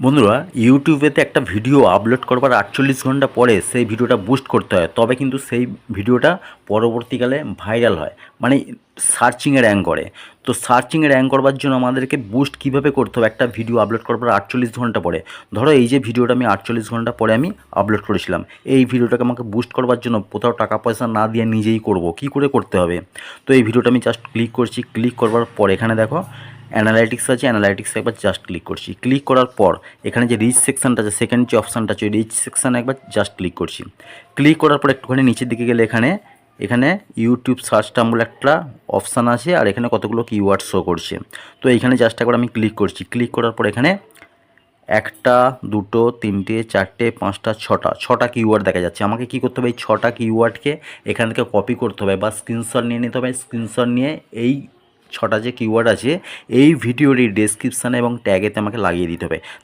বন্ধুরা, ইউটিউবেতে একটা video upload করবার 48 ঘন্টা পরে সেই ভিডিওটা বুস্ট করতে হয়, তবে কিন্তু সেই ভিডিওটা পরবর্তীকালে ভাইরাল হয়, মানে সার্চিংয়ে র্যাঙ্ক করে। তো সার্চিংয়ে র্যাঙ্ক করবার জন্য আমাদেরকে বুস্ট কীভাবে করতে হবে একটা ভিডিও আপলোড করবার 48 ঘন্টা পরে। ধরো এই যে ভিডিওটা আমি 48 ঘন্টা পরে আমি আপলোড করেছিলাম, এই ভিডিওটাকে আমাকে বুস্ট করবার জন্য কোথাও টাকা পয়সা না দিয়ে নিজেই করব, কী করে করতে হবে? তো এই ভিডিওটা আমি জাস্ট ক্লিক করছি, ক্লিক করবার পর এখানে দেখো অ্যানালাইটিক্স আছে, অ্যানালাইটিক্সে একবার জাস্ট ক্লিক করছি। ক্লিক করার পর এখানে যে রিচ সেকশানটা আছে, সেকেন্ড যে অপশানটা আছে, রিচ সেকশানে একবার জাস্ট ক্লিক করছি। ক্লিক করার পর একটুখানি নিচের দিকে গেলে এখানে ইউটিউব সার্চ টার্ম বলে একটা অপশান আছে, আর এখানে কতগুলো কিওয়ার্ড শো করছে। তো এইখানে জাস্ট একবার আমি ক্লিক করছি। ক্লিক করার পর এখানে একটা, দুটো, তিনটে, চারটে, পাঁচটা, ছটা কিওয়ার্ড দেখা যাচ্ছে। আমাকে কী করতে হবে? এই ছটা কিওয়ার্ডকে এখান থেকে কপি করতে হবে বা স্ক্রিনশট নিয়ে নিতে হবে। স্ক্রিনশট নিয়ে এই ছটা যে কিওয়ার্ড আছে এই ভিডিওর এই ডেসক্রিপশানে এবং ট্যাগেতে আমাকে লাগিয়ে দিতে হবে।